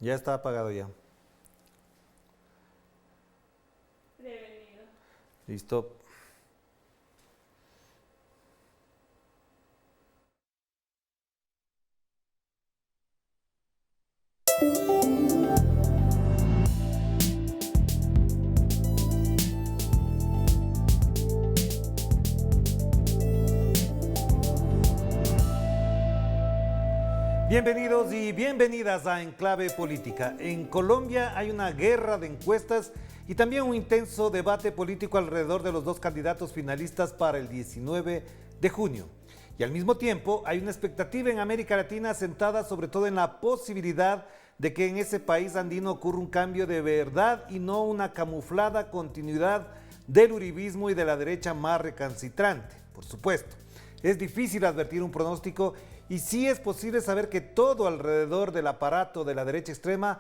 Ya está apagado ya. Prevenido. Listo. Bienvenidos y bienvenidas a Enclave Política. En Colombia hay una guerra de encuestas y también un intenso debate político alrededor de los dos candidatos finalistas para el 19 de junio. Y al mismo tiempo hay una expectativa en América Latina sentada sobre todo en la posibilidad de que en ese país andino ocurra un cambio de verdad y no una camuflada continuidad del uribismo y de la derecha más recalcitrante, por supuesto. Es difícil advertir un pronóstico y sí es posible saber que todo alrededor del aparato de la derecha extrema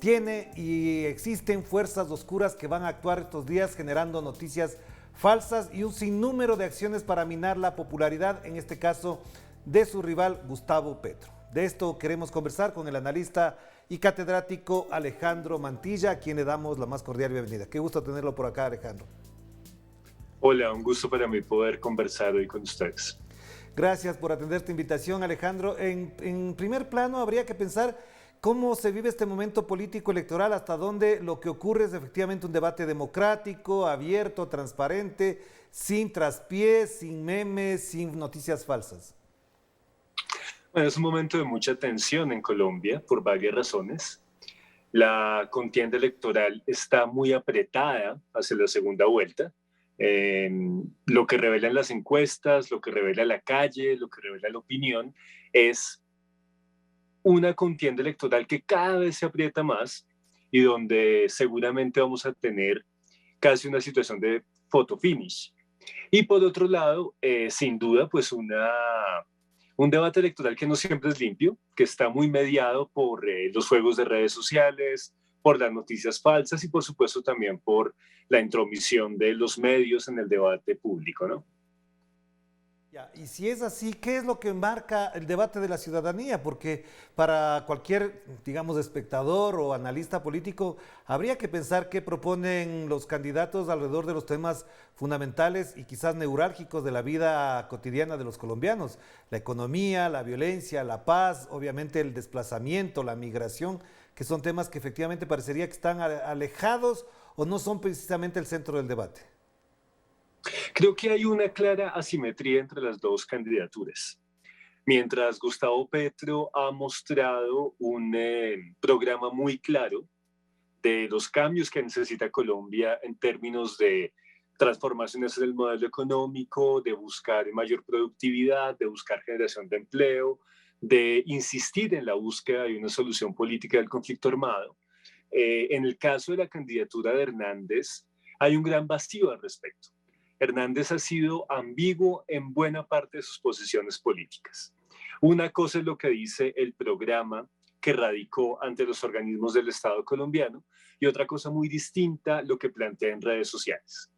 tiene y existen fuerzas oscuras que van a actuar estos días generando noticias falsas y un sinnúmero de acciones para minar la popularidad, en este caso, de su rival Gustavo Petro. De esto queremos conversar con el analista y catedrático Alejandro Mantilla, a quien le damos la más cordial bienvenida. Qué gusto tenerlo por acá, Alejandro. Hola, un gusto para mí poder conversar hoy con ustedes. Gracias por atender esta invitación, Alejandro. En primer plano, habría que pensar cómo se vive este momento político electoral, hasta dónde lo que ocurre es efectivamente un debate democrático, abierto, transparente, sin traspiés, sin memes, sin noticias falsas. Bueno, es un momento de mucha tensión en Colombia por varias razones. La contienda electoral está muy apretada hacia la segunda vuelta. Lo que revelan las encuestas, lo que revela la calle, lo que revela la opinión, es una contienda electoral que cada vez se aprieta más y donde seguramente vamos a tener casi una situación de photo finish. Y por otro lado, sin duda, pues un debate electoral que no siempre es limpio, que está muy mediado por los juegos de redes sociales, por las noticias falsas y por supuesto también por la intromisión de los medios en el debate público, ¿no? Ya, y si es así, ¿qué es lo que marca el debate de la ciudadanía? Porque para cualquier, digamos, espectador o analista político, habría que pensar qué proponen los candidatos alrededor de los temas fundamentales y quizás neurálgicos de la vida cotidiana de los colombianos. La economía, la violencia, la paz, obviamente el desplazamiento, la migración, que son temas que efectivamente parecería que están alejados o no son precisamente el centro del debate. Creo que hay una clara asimetría entre las dos candidaturas. Mientras Gustavo Petro ha mostrado un programa muy claro de los cambios que necesita Colombia en términos de transformaciones en el modelo económico, de buscar mayor productividad, de buscar generación de empleo, de insistir en la búsqueda de una solución política del conflicto armado. En el caso de la candidatura de Hernández, hay un gran vacío al respecto. Hernández ha sido ambiguo en buena parte de sus posiciones políticas. Una cosa es lo que dice el programa que radicó ante los organismos del Estado colombiano y otra cosa muy distinta lo que plantea en redes sociales.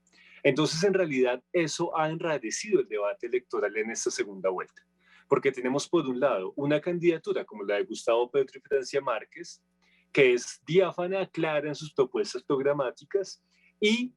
Entonces, en realidad, eso ha enradecido el debate electoral en esta segunda vuelta, porque tenemos por un lado una candidatura como la de Gustavo Petro y Francia Márquez, que es diáfana, clara en sus propuestas programáticas, y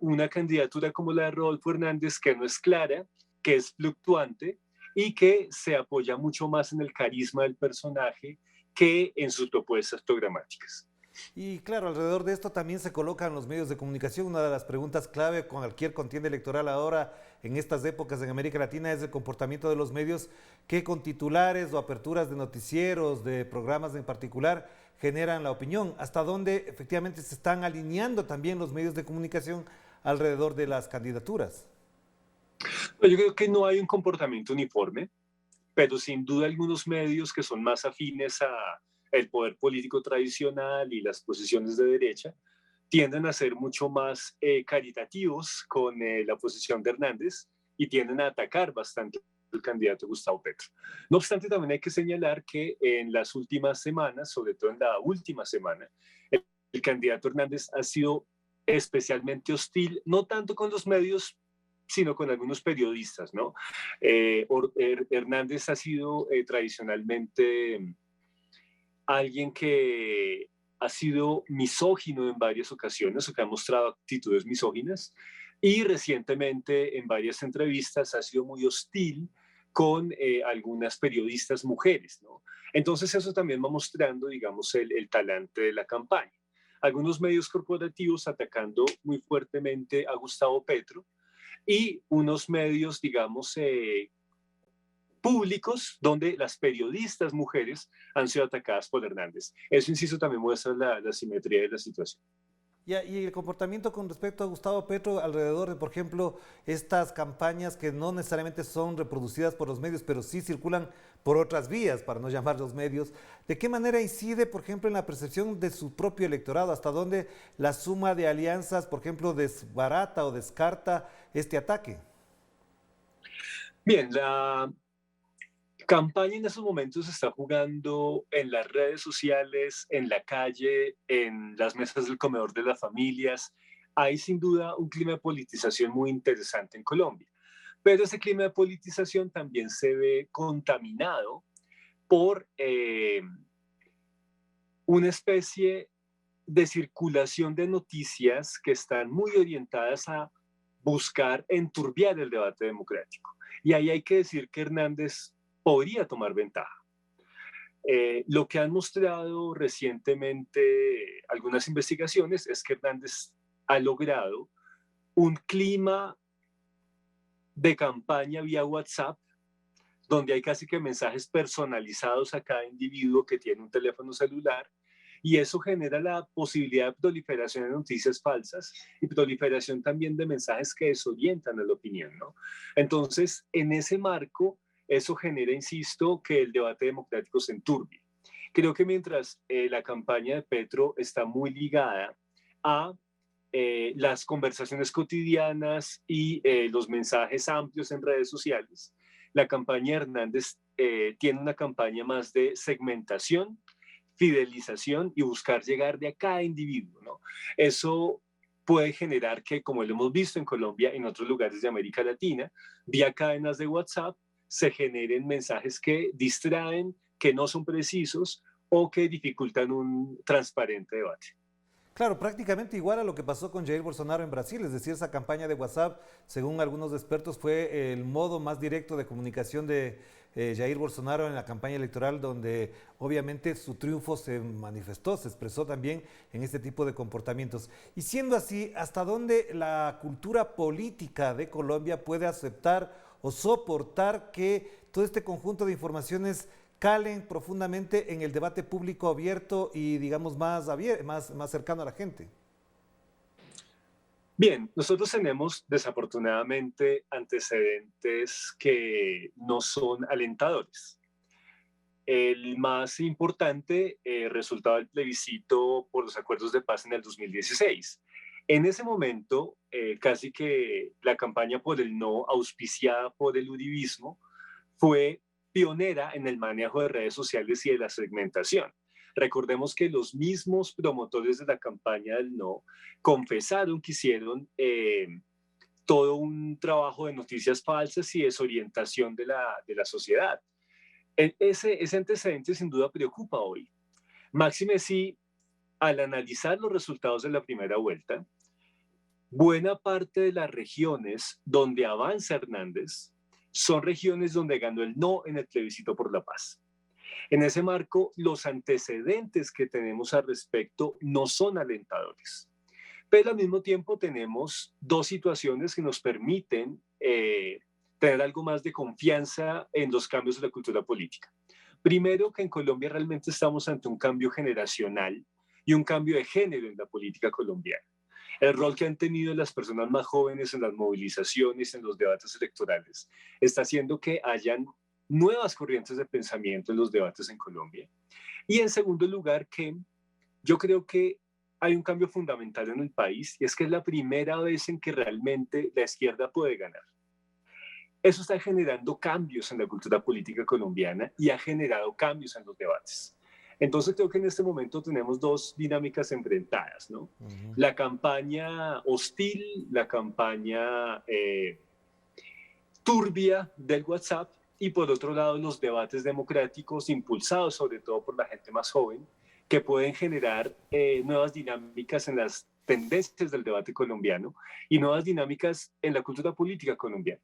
una candidatura como la de Rodolfo Hernández, que no es clara, que es fluctuante y que se apoya mucho más en el carisma del personaje que en sus propuestas programáticas. Y claro, alrededor de esto también se colocan los medios de comunicación. Una de las preguntas clave con cualquier contienda electoral ahora en estas épocas en América Latina es el comportamiento de los medios que con titulares o aperturas de noticieros, de programas en particular, generan la opinión. Hasta dónde efectivamente se están alineando también los medios de comunicación alrededor de las candidaturas. Pues yo creo que no hay un comportamiento uniforme, pero sin duda algunos medios que son más afines a el poder político tradicional y las posiciones de derecha tienden a ser mucho más caritativos con la posición de Hernández y tienden a atacar bastante al candidato Gustavo Petro. No obstante, también hay que señalar que en las últimas semanas, sobre todo en la última semana, el candidato Hernández ha sido especialmente hostil, no tanto con los medios, sino con algunos periodistas, ¿no? Hernández ha sido tradicionalmente alguien que ha sido misógino en varias ocasiones o que ha mostrado actitudes misóginas y recientemente en varias entrevistas ha sido muy hostil con algunas periodistas mujeres, ¿no? Entonces eso también va mostrando, digamos, el talante de la campaña. Algunos medios corporativos atacando muy fuertemente a Gustavo Petro y unos medios, digamos, públicos donde las periodistas mujeres han sido atacadas por Hernández. Eso, insisto, también muestra la simetría de la situación. Y el comportamiento con respecto a Gustavo Petro alrededor de, por ejemplo, estas campañas que no necesariamente son reproducidas por los medios, pero sí circulan por otras vías, para no llamarlos medios, ¿de qué manera incide, por ejemplo, en la percepción de su propio electorado? ¿Hasta dónde la suma de alianzas, por ejemplo, desbarata o descarta este ataque? Bien, la campaña en estos momentos se está jugando en las redes sociales, en la calle, en las mesas del comedor de las familias. Hay sin duda un clima de politización muy interesante en Colombia, pero ese clima de politización también se ve contaminado por una especie de circulación de noticias que están muy orientadas a buscar enturbiar el debate democrático. Y ahí hay que decir que Hernández podría tomar ventaja. Lo que han mostrado recientemente algunas investigaciones es que Hernández ha logrado un clima de campaña vía WhatsApp, donde hay casi que mensajes personalizados a cada individuo que tiene un teléfono celular, y eso genera la posibilidad de proliferación de noticias falsas y proliferación también de mensajes que desorientan a la opinión, ¿no? Entonces, en ese marco, eso genera, insisto, que el debate democrático se enturbie. Creo que mientras la campaña de Petro está muy ligada a las conversaciones cotidianas y los mensajes amplios en redes sociales, la campaña de Hernández tiene una campaña más de segmentación, fidelización y buscar llegar de a cada individuo, ¿no? Eso puede generar que, como lo hemos visto en Colombia y en otros lugares de América Latina, vía cadenas de WhatsApp, se generen mensajes que distraen, que no son precisos o que dificultan un transparente debate. Claro, prácticamente igual a lo que pasó con Jair Bolsonaro en Brasil, es decir, esa campaña de WhatsApp, según algunos expertos, fue el modo más directo de comunicación de Jair Bolsonaro en la campaña electoral, donde obviamente su triunfo se manifestó, se expresó también en este tipo de comportamientos. Y siendo así, ¿hasta dónde la cultura política de Colombia puede aceptar o soportar que todo este conjunto de informaciones calen profundamente en el debate público abierto y, digamos, más cercano a la gente? Bien, nosotros tenemos desafortunadamente antecedentes que no son alentadores. El más importante resultado del plebiscito por los acuerdos de paz en el 2016. En ese momento, casi que la campaña por el no, auspiciada por el uribismo, fue pionera en el manejo de redes sociales y de la segmentación. Recordemos que los mismos promotores de la campaña del no confesaron que hicieron todo un trabajo de noticias falsas y desorientación de la sociedad. Ese antecedente sin duda preocupa hoy. Máxime si, al analizar los resultados de la primera vuelta, buena parte de las regiones donde avanza Hernández son regiones donde ganó el no en el plebiscito por la paz. En ese marco, los antecedentes que tenemos al respecto no son alentadores. Pero al mismo tiempo tenemos dos situaciones que nos permiten tener algo más de confianza en los cambios de la cultura política. Primero, que en Colombia realmente estamos ante un cambio generacional y un cambio de género en la política colombiana. El rol que han tenido las personas más jóvenes en las movilizaciones, en los debates electorales, está haciendo que hayan nuevas corrientes de pensamiento en los debates en Colombia. Y en segundo lugar, que yo creo que hay un cambio fundamental en el país y es que es la primera vez en que realmente la izquierda puede ganar. Eso está generando cambios en la cultura política colombiana y ha generado cambios en los debates. Entonces creo que en este momento tenemos dos dinámicas enfrentadas, ¿no? La campaña hostil, la campaña turbia del WhatsApp y por otro lado los debates democráticos impulsados sobre todo por la gente más joven, que pueden generar nuevas dinámicas en las tendencias del debate colombiano y nuevas dinámicas en la cultura política colombiana.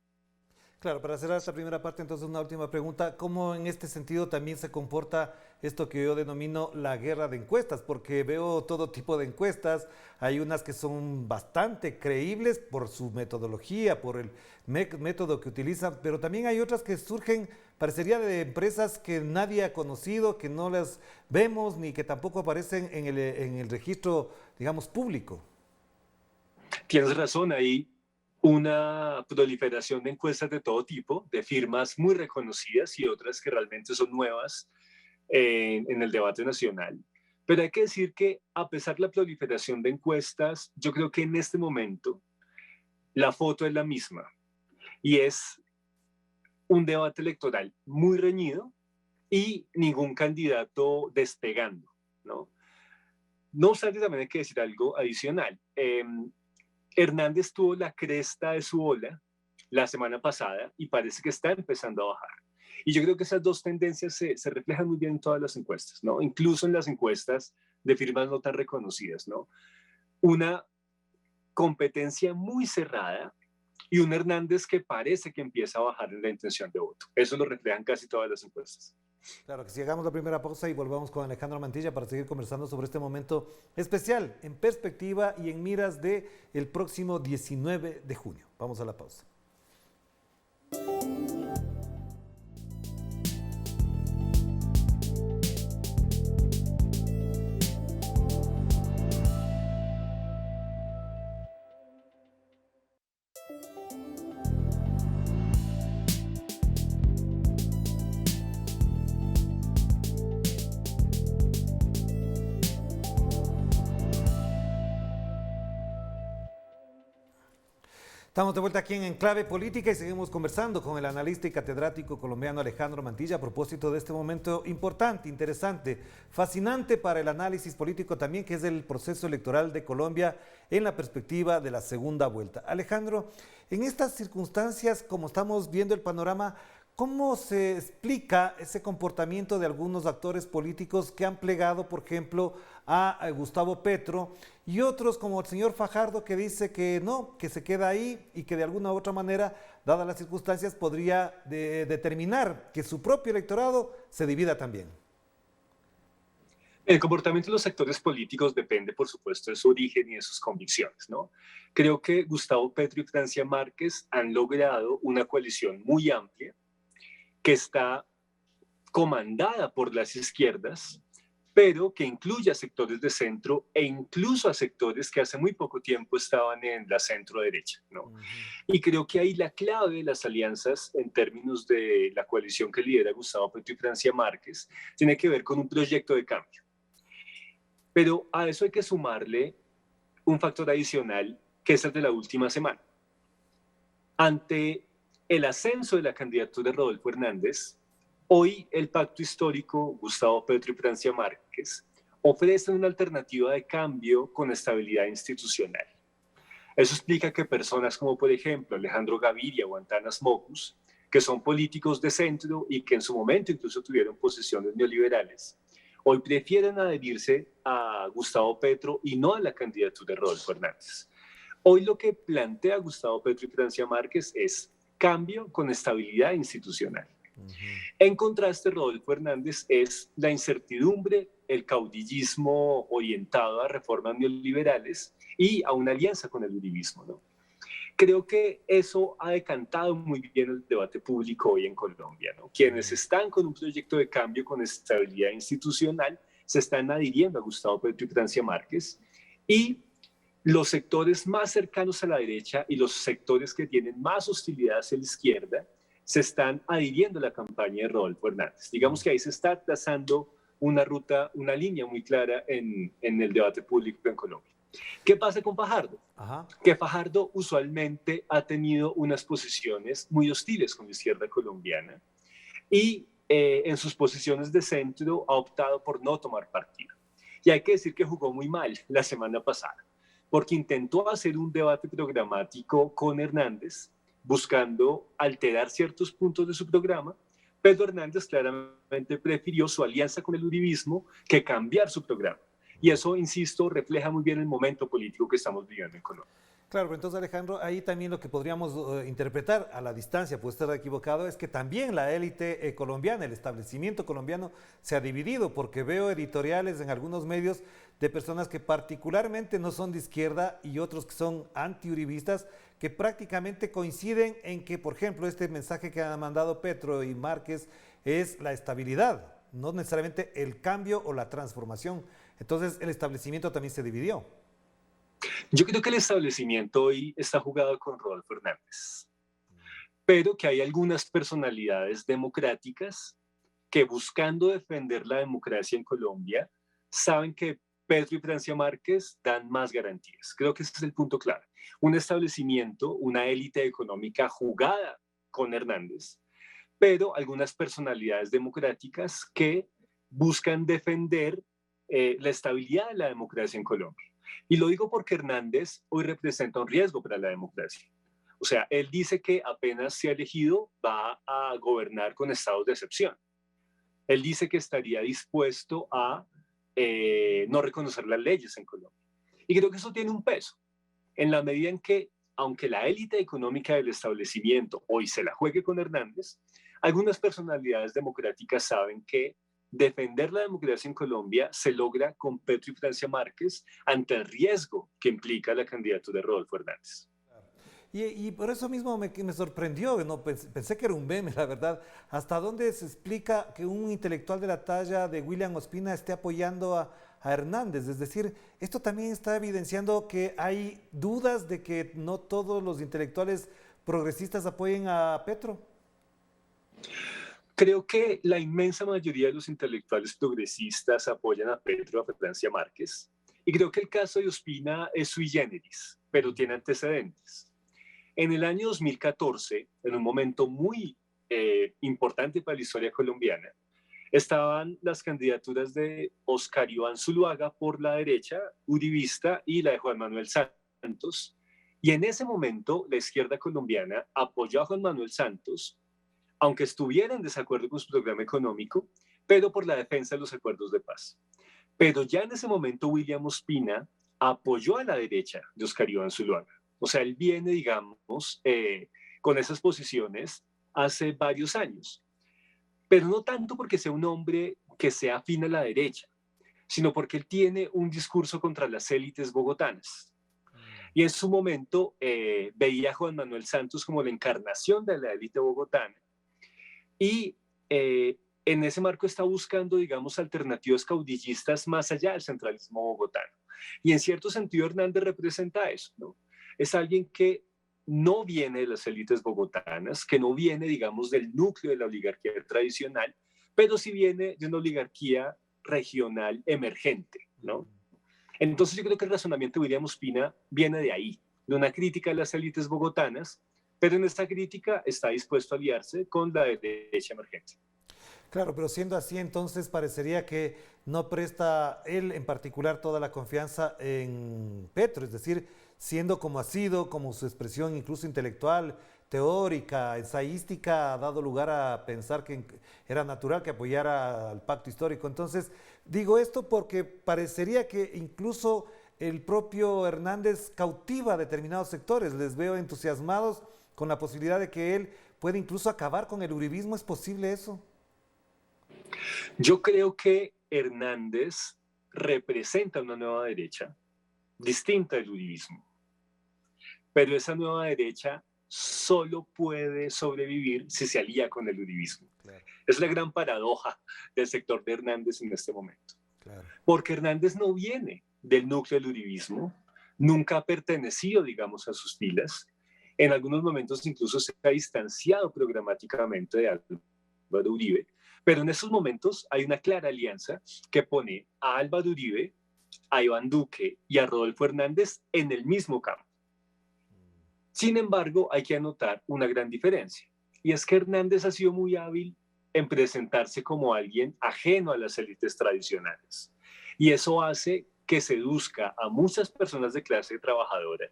Claro, para cerrar esta primera parte, entonces una última pregunta. ¿Cómo en este sentido también se comporta esto que yo denomino la guerra de encuestas? Porque veo todo tipo de encuestas, hay unas que son bastante creíbles por su metodología, por el método que utilizan, pero también hay otras que surgen, parecería, de empresas que nadie ha conocido, que no las vemos ni que tampoco aparecen en el registro, digamos, público. Tienes razón, hay una proliferación de encuestas de todo tipo, de firmas muy reconocidas y otras que realmente son nuevas en el debate nacional. Pero hay que decir que a pesar de la proliferación de encuestas, yo creo que en este momento la foto es la misma y es un debate electoral muy reñido y ningún candidato despegando, ¿no? No obstante, también hay que decir algo adicional. Hernández tuvo la cresta de su ola la semana pasada y parece que está empezando a bajar. Y yo creo que esas dos tendencias se reflejan muy bien en todas las encuestas, ¿no? Incluso en las encuestas de firmas no tan reconocidas, ¿no? Una competencia muy cerrada y un Hernández que parece que empieza a bajar en la intención de voto. Eso lo reflejan casi todas las encuestas. Claro que si llegamos a la primera pausa y volvamos con Alejandro Mantilla para seguir conversando sobre este momento especial en perspectiva y en miras de el próximo 19 de junio. Vamos a la pausa. Estamos de vuelta aquí en Enclave Política y seguimos conversando con el analista y catedrático colombiano Alejandro Mantilla a propósito de este momento importante, interesante, fascinante para el análisis político también, que es el proceso electoral de Colombia en la perspectiva de la segunda vuelta. Alejandro, en estas circunstancias, como estamos viendo el panorama, ¿cómo se explica ese comportamiento de algunos actores políticos que han plegado, por ejemplo, a Gustavo Petro y otros como el señor Fajardo que dice que no, que se queda ahí y que de alguna u otra manera, dadas las circunstancias, podría determinar que su propio electorado se divida también? El comportamiento de los sectores políticos depende, por supuesto, de su origen y de sus convicciones, ¿no? Creo que Gustavo Petro y Francia Márquez han logrado una coalición muy amplia que está comandada por las izquierdas, pero que incluye a sectores de centro e incluso a sectores que hace muy poco tiempo estaban en la centro derecha, ¿no? Y creo que ahí la clave de las alianzas en términos de la coalición que lidera Gustavo Petro y Francia Márquez tiene que ver con un proyecto de cambio. Pero a eso hay que sumarle un factor adicional que es el de la última semana. Ante el ascenso de la candidatura de Rodolfo Hernández, hoy el pacto histórico Gustavo Petro y Francia Márquez ofrecen una alternativa de cambio con estabilidad institucional. Eso explica que personas como, por ejemplo, Alejandro Gaviria o Antanas Mockus, que son políticos de centro y que en su momento incluso tuvieron posiciones neoliberales, hoy prefieren adherirse a Gustavo Petro y no a la candidatura de Rodolfo Hernández. Hoy lo que plantea Gustavo Petro y Francia Márquez es cambio con estabilidad institucional. En contraste, Rodolfo Hernández es la incertidumbre, el caudillismo orientado a reformas neoliberales y a una alianza con el uribismo, ¿no? Creo que eso ha decantado muy bien el debate público hoy en Colombia, ¿no? Quienes están con un proyecto de cambio con estabilidad institucional se están adhiriendo a Gustavo Petro y Francia Márquez, y los sectores más cercanos a la derecha y los sectores que tienen más hostilidad hacia la izquierda se están adhiriendo a la campaña de Rodolfo Hernández. Digamos que ahí se está trazando una ruta, una línea muy clara en el debate público en Colombia. ¿Qué pasa con Fajardo? Que Fajardo usualmente ha tenido unas posiciones muy hostiles con la izquierda colombiana y en sus posiciones de centro ha optado por no tomar partido. Y hay que decir que jugó muy mal la semana pasada, porque intentó hacer un debate programático con Hernández, buscando alterar ciertos puntos de su programa. Pedro Hernández claramente prefirió su alianza con el uribismo que cambiar su programa. Y eso, insisto, refleja muy bien el momento político que estamos viviendo en Colombia. Claro, pero entonces Alejandro, ahí también lo que podríamos interpretar a la distancia, puede estar equivocado, es que también la élite colombiana, el establecimiento colombiano se ha dividido, porque veo editoriales en algunos medios de personas que particularmente no son de izquierda y otros que son antiuribistas, que prácticamente coinciden en que, por ejemplo, este mensaje que han mandado Petro y Márquez es la estabilidad, no necesariamente el cambio o la transformación. Entonces el establecimiento también se dividió. Yo creo que el establecimiento hoy está jugado con Rodolfo Hernández, pero que hay algunas personalidades democráticas que, buscando defender la democracia en Colombia, saben que Petro y Francia Márquez dan más garantías. Creo que ese es el punto clave. Un establecimiento, una élite económica jugada con Hernández, pero algunas personalidades democráticas que buscan defender la estabilidad de la democracia en Colombia. Y lo digo porque Hernández hoy representa un riesgo para la democracia. O sea, él dice que apenas sea elegido va a gobernar con estados de excepción. Él dice que estaría dispuesto a no reconocer las leyes en Colombia. Y creo que eso tiene un peso, en la medida en que, aunque la élite económica del establecimiento hoy se la juegue con Hernández, algunas personalidades democráticas saben que defender la democracia en Colombia se logra con Petro y Francia Márquez ante el riesgo que implica la candidatura de Rodolfo Hernández. Y por eso mismo me sorprendió, ¿no? Pensé que era un meme, la verdad. ¿Hasta dónde se explica que un intelectual de la talla de William Ospina esté apoyando a Hernández? Es decir, esto también está evidenciando que hay dudas de que no todos los intelectuales progresistas apoyen a Petro. Creo que la inmensa mayoría de los intelectuales progresistas apoyan a Petro, a Francia Márquez, y creo que el caso de Ospina es sui generis, pero tiene antecedentes. En el año 2014, en un momento muy importante para la historia colombiana, estaban las candidaturas de Oscar Iván Zuluaga por la derecha, uribista, y la de Juan Manuel Santos. Y en ese momento, la izquierda colombiana apoyó a Juan Manuel Santos, aunque estuviera en desacuerdo con su programa económico, pero por la defensa de los acuerdos de paz. Pero ya en ese momento, William Ospina apoyó a la derecha de Oscar Iván Zuluaga. O sea, él viene, digamos, con esas posiciones hace varios años. Pero no tanto porque sea un hombre que sea afín a la derecha, sino porque él tiene un discurso contra las élites bogotanas. Y en su momento veía a Juan Manuel Santos como la encarnación de la élite bogotana. Y en ese marco está buscando, digamos, alternativas caudillistas más allá del centralismo bogotano. Y en cierto sentido Hernández representa eso, ¿no? Es alguien que no viene de las élites bogotanas, que no viene, digamos, del núcleo de la oligarquía tradicional, pero sí viene de una oligarquía regional emergente, ¿no? Entonces yo creo que el razonamiento de William Ospina viene de ahí, de una crítica a las élites bogotanas, pero en esta crítica está dispuesto a aliarse con la derecha emergente. Claro, pero siendo así, entonces parecería que no presta él en particular toda la confianza en Petro, es decir, siendo como ha sido, como su expresión incluso intelectual, teórica, ensayística, ha dado lugar a pensar que era natural que apoyara al pacto histórico. Entonces, digo esto porque parecería que incluso el propio Hernández cautiva a determinados sectores, les veo entusiasmados con la posibilidad de que él puede incluso acabar con el uribismo. ¿Es posible eso? Yo creo que Hernández representa una nueva derecha distinta del uribismo, pero esa nueva derecha solo puede sobrevivir si se alía con el uribismo. Claro. Es la gran paradoja del sector de Hernández en este momento. Claro. Porque Hernández no viene del núcleo del uribismo, nunca ha pertenecido, digamos, a sus filas. En algunos momentos incluso se ha distanciado programáticamente de Álvaro Uribe, pero en esos momentos hay una clara alianza que pone a Álvaro Uribe, a Iván Duque y a Rodolfo Hernández en el mismo campo. Sin embargo, hay que anotar una gran diferencia, y es que Hernández ha sido muy hábil en presentarse como alguien ajeno a las élites tradicionales, y eso hace que seduzca a muchas personas de clase trabajadora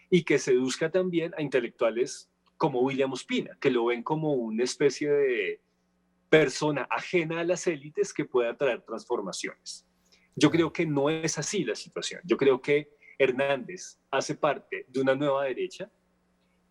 y que seduzca también a intelectuales como William Ospina, que lo ven como una especie de persona ajena a las élites que pueda traer transformaciones. Yo creo que no es así la situación. Yo creo que Hernández hace parte de una nueva derecha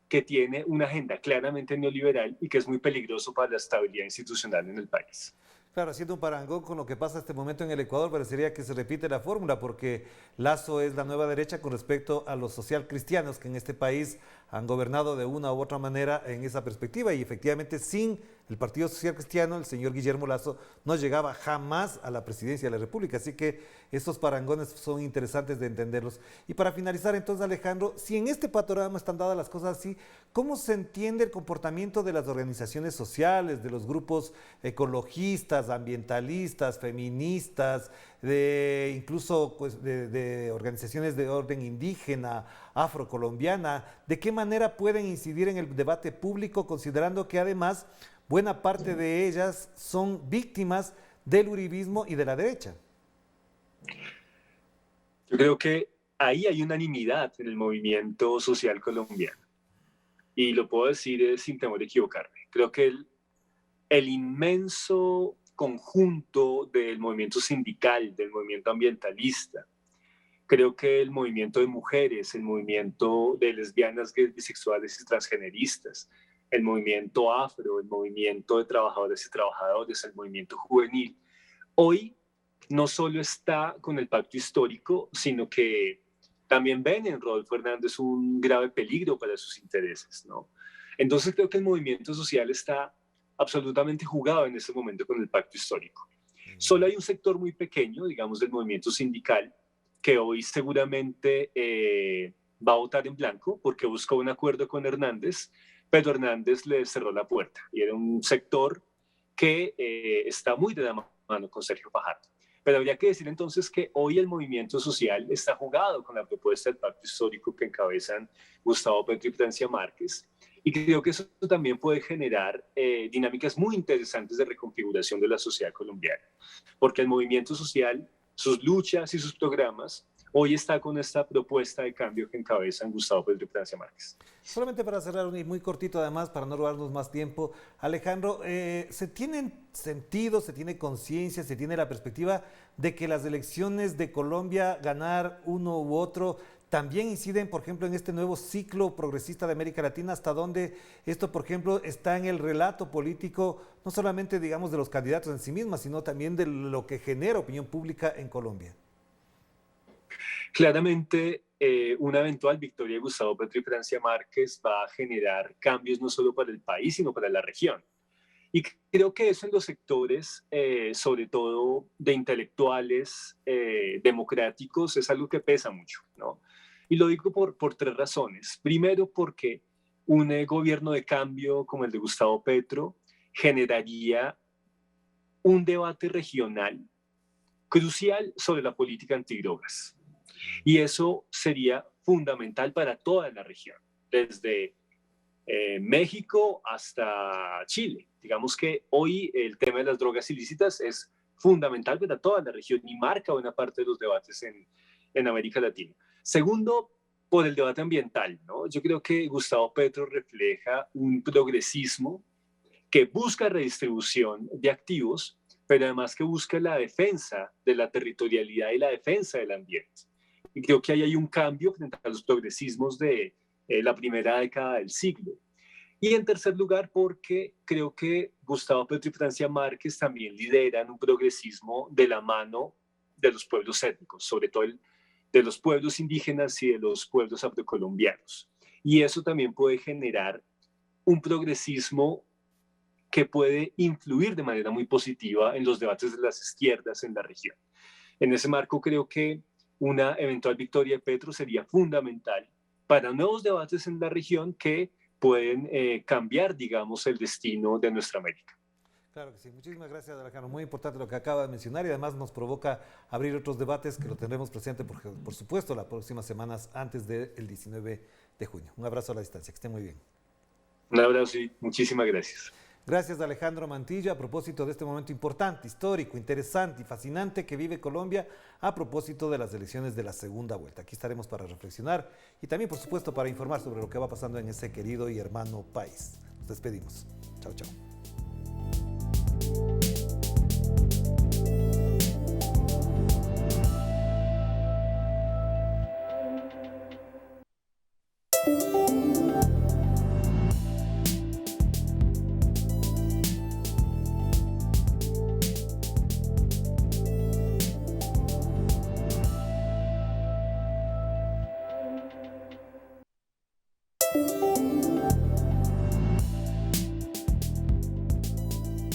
que tiene una agenda claramente neoliberal y que es muy peligroso para la estabilidad institucional en el país. Claro, haciendo un parangón con lo que pasa en este momento en el Ecuador, parecería que se repite la fórmula, porque Lazo es la nueva derecha con respecto a los socialcristianos que en este país han gobernado de una u otra manera en esa perspectiva, y efectivamente sin el Partido Social Cristiano, el señor Guillermo Lazo no llegaba jamás a la presidencia de la República, así que estos parangones son interesantes de entenderlos. Y para finalizar entonces, Alejandro, si en este panorama están dadas las cosas así, ¿cómo se entiende el comportamiento de las organizaciones sociales, de los grupos ecologistas, ambientalistas, feministas, incluso pues, de organizaciones de orden indígena, afrocolombiana? ¿De qué manera pueden incidir en el debate público, considerando que además buena parte de ellas son víctimas del uribismo y de la derecha? Yo creo que ahí hay unanimidad en el movimiento social colombiano. Y lo puedo decir sin temor a equivocarme. Creo que el inmenso conjunto del movimiento sindical, del movimiento ambientalista, creo que el movimiento de mujeres, el movimiento de lesbianas, gays, bisexuales y transgeneristas, el movimiento afro, el movimiento de trabajadores y trabajadoras, el movimiento juvenil, hoy no solo está con el pacto histórico, sino que también ven en Rodolfo Hernández un grave peligro para sus intereses, ¿no? Entonces creo que el movimiento social está absolutamente jugado en este momento con el pacto histórico. Solo hay un sector muy pequeño, digamos, del movimiento sindical, que hoy seguramente va a votar en blanco porque buscó un acuerdo con Hernández, pero Hernández le cerró la puerta. Y era un sector que está muy de la mano con Sergio Fajardo. Pero habría que decir entonces que hoy el movimiento social está jugado con la propuesta del pacto histórico que encabezan Gustavo Petro y Francia Márquez. Y creo que eso también puede generar dinámicas muy interesantes de reconfiguración de la sociedad colombiana. Porque el movimiento social, sus luchas y sus programas, hoy está con esta propuesta de cambio que encabezan Gustavo Petro y Francia Márquez. Solamente para cerrar, muy cortito además, para no robarnos más tiempo, Alejandro, ¿se tiene sentido, se tiene conciencia, se tiene la perspectiva de que las elecciones de Colombia, ganar uno u otro, también inciden, por ejemplo, en este nuevo ciclo progresista de América Latina, hasta donde esto, por ejemplo, está en el relato político, no solamente, digamos, de los candidatos en sí mismos, sino también de lo que genera opinión pública en Colombia? Claramente, una eventual victoria de Gustavo Petro y Francia Márquez va a generar cambios no solo para el país, sino para la región. Y creo que eso en los sectores, sobre todo de intelectuales democráticos, es algo que pesa mucho, ¿no? Y lo digo por tres razones. Primero, porque un gobierno de cambio como el de Gustavo Petro generaría un debate regional crucial sobre la política antidrogas. Y eso sería fundamental para toda la región, desde México hasta Chile. Digamos que hoy el tema de las drogas ilícitas es fundamental para toda la región y marca buena parte de los debates en América Latina. Segundo, por el debate ambiental, ¿no? Yo creo que Gustavo Petro refleja un progresismo que busca redistribución de activos, pero además que busca la defensa de la territorialidad y la defensa del ambiente. Y creo que ahí hay un cambio frente a los progresismos de la primera década del siglo. Y en tercer lugar, porque creo que Gustavo Petro y Francia Márquez también lideran un progresismo de la mano de los pueblos étnicos, sobre todo de los pueblos indígenas y de los pueblos afrocolombianos. Y eso también puede generar un progresismo que puede influir de manera muy positiva en los debates de las izquierdas en la región. En ese marco creo que una eventual victoria de Petro sería fundamental para nuevos debates en la región que pueden cambiar, digamos, el destino de nuestra América. Claro que sí. Muchísimas gracias, Alejandro. Muy importante lo que acaba de mencionar y además nos provoca abrir otros debates que lo tendremos presente, por supuesto, las próximas semanas antes del 19 de junio. Un abrazo a la distancia. Que esté muy bien. Un abrazo y muchísimas gracias. Gracias, Alejandro Mantilla, a propósito de este momento importante, histórico, interesante y fascinante que vive Colombia a propósito de las elecciones de la segunda vuelta. Aquí estaremos para reflexionar y también, por supuesto, para informar sobre lo que va pasando en ese querido y hermano país. Nos despedimos. Chao, chao.